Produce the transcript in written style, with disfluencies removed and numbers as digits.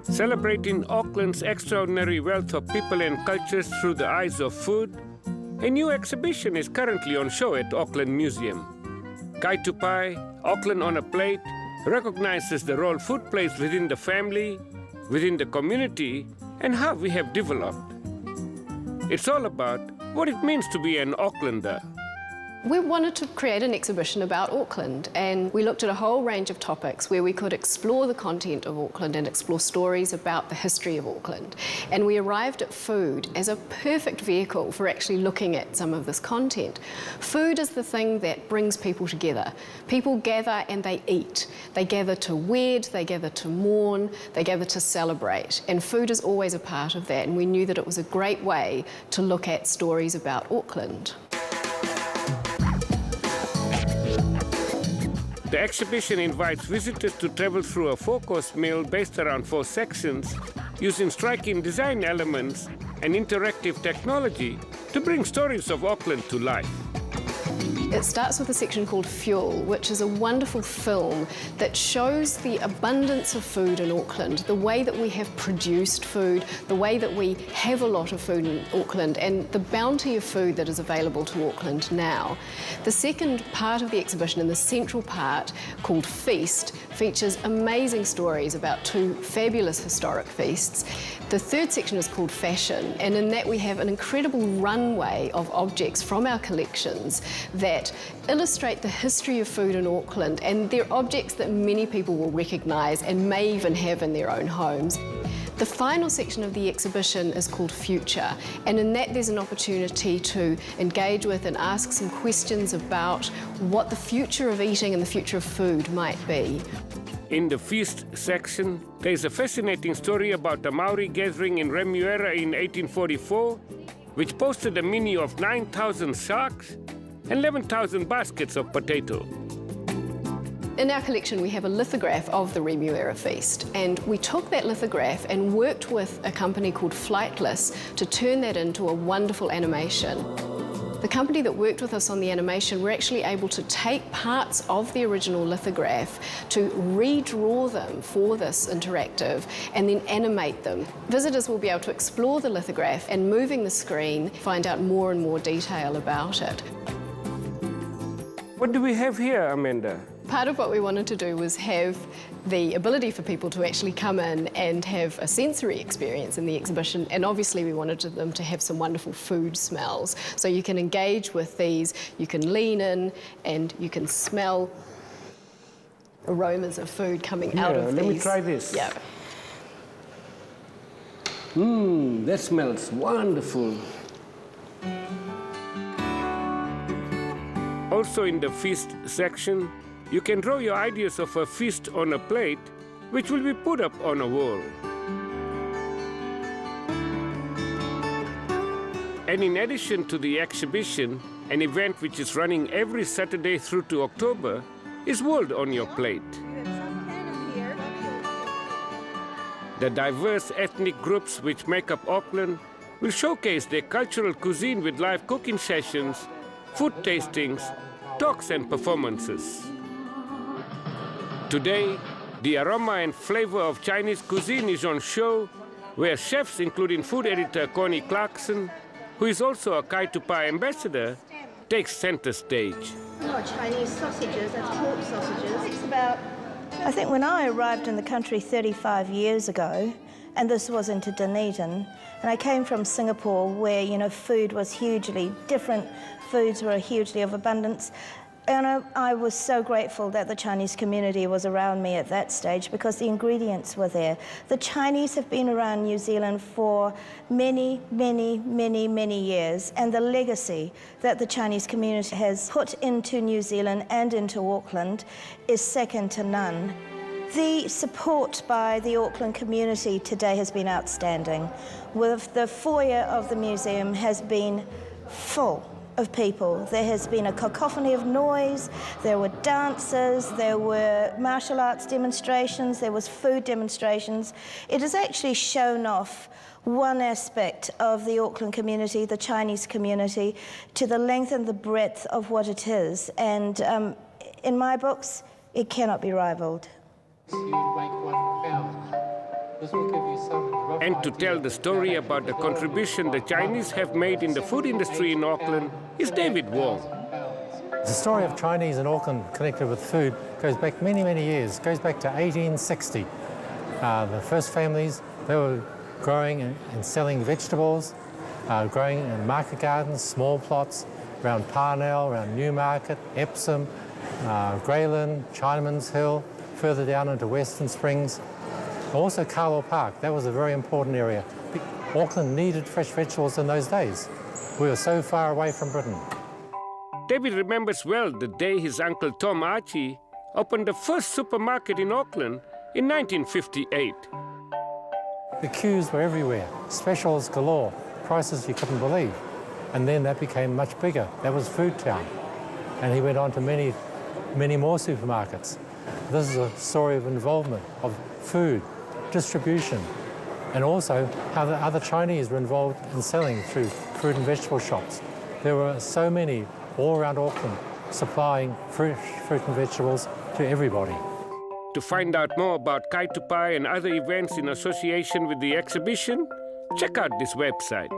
Celebrating Auckland's extraordinary wealth of people and cultures through the eyes of food, a new exhibition is currently on show at Auckland Museum. Kai Tupai, Auckland on a Plate, recognizes the role food plays within the family, within the community, and how we have developed. It's all about what it means to be an Aucklander. We wanted to create an exhibition about Auckland, and we looked at a whole range of topics where we could explore the content of Auckland and explore stories about the history of Auckland. And we arrived at food as a perfect vehicle for actually looking at some of this content. Food is the thing that brings people together. People gather and they eat. They gather to wed, they gather to mourn, they gather to celebrate. And food is always a part of that, and we knew that it was a great way to look at stories about Auckland. The exhibition invites visitors to travel through a four-course meal based around 4 sections, using striking design elements and interactive technology to bring stories of Auckland to life. It starts with a section called Fuel, which is a wonderful film that shows the abundance of food in Auckland, the way that we have produced food, the way that we have a lot of food in Auckland, and the bounty of food that is available to Auckland now. The second part of the exhibition, and the central part, called Feast, features amazing stories about 2 fabulous historic feasts. The third section is called Fashion, and in that we have an incredible runway of objects from our collections that illustrate the history of food in Auckland, and they're objects that many people will recognise and may even have in their own homes. The final section of the exhibition is called Future, and in that there's an opportunity to engage with and ask some questions about what the future of eating and the future of food might be. In the Feast section, there is a fascinating story about a Maori gathering in Remuera in 1844, which posted a menu of 9,000 sharks and 11,000 baskets of potato. In our collection we have a lithograph of the Remuera feast, and we took that lithograph and worked with a company called Flightless to turn that into a wonderful animation. The company that worked with us on the animation were actually able to take parts of the original lithograph to redraw them for this interactive and then animate them. Visitors will be able to explore the lithograph and, moving the screen, find out more and more detail about it. What do we have here, Amanda? Part of what we wanted to do was have the ability for people to actually come in and have a sensory experience in the exhibition, and obviously we wanted them to have some wonderful food smells. So you can engage with these, you can lean in and you can smell aromas of food coming out of these. Let me try this. Yeah. That smells wonderful. Also in the Feast section, you can draw your ideas of a feast on a plate, which will be put up on a wall. And in addition to the exhibition, an event which is running every Saturday through to October is World on Your Plate. The diverse ethnic groups which make up Auckland will showcase their cultural cuisine with live cooking sessions, food tastings, talks and performances. Today, the aroma and flavor of Chinese cuisine is on show, where chefs, including food editor Connie Clarkson, who is also a Kai Tupai ambassador, takes center stage. Not Chinese sausages, that's pork sausages. It's about... I think when I arrived in the country 35 years ago, and this was into Dunedin, and I came from Singapore where, you know, food was hugely different, foods were hugely of abundance. And I was so grateful that the Chinese community was around me at that stage because the ingredients were there. The Chinese have been around New Zealand for many, many, many, many years, and the legacy that the Chinese community has put into New Zealand and into Auckland is second to none. The support by the Auckland community today has been outstanding. The foyer of the museum has been full of people. There has been a cacophony of noise, there were dances, there were martial arts demonstrations, there was food demonstrations. It has actually shown off one aspect of the Auckland community, the Chinese community, to the length and the breadth of what it is. And in my books, It cannot be rivaled. You make £1. This will give you some rough And to tell the story about the contribution the Chinese have made in the food industry in Auckland is David Wong. The story of Chinese in Auckland connected with food goes back many, many years. It goes back to 1860. The first families, they were growing and selling vegetables, growing in market gardens, small plots, around Parnell, around Newmarket, Epsom, Greyland, Chinaman's Hill, further down into Western Springs. Also Carlo Park, that was a very important area. Auckland needed fresh vegetables in those days. We were so far away from Britain. David remembers well the day his uncle Tom Archie opened the first supermarket in Auckland in 1958. The queues were everywhere, specials galore, prices you couldn't believe. And then that became much bigger. That was Food Town. And he went on to many, many more supermarkets. This is a story of involvement, of food, distribution, and also how the other Chinese were involved in selling through fruit and vegetable shops. There were so many all around Auckland supplying fresh fruit and vegetables to everybody. To find out more about Kaitupai and other events in association with the exhibition, check out this website.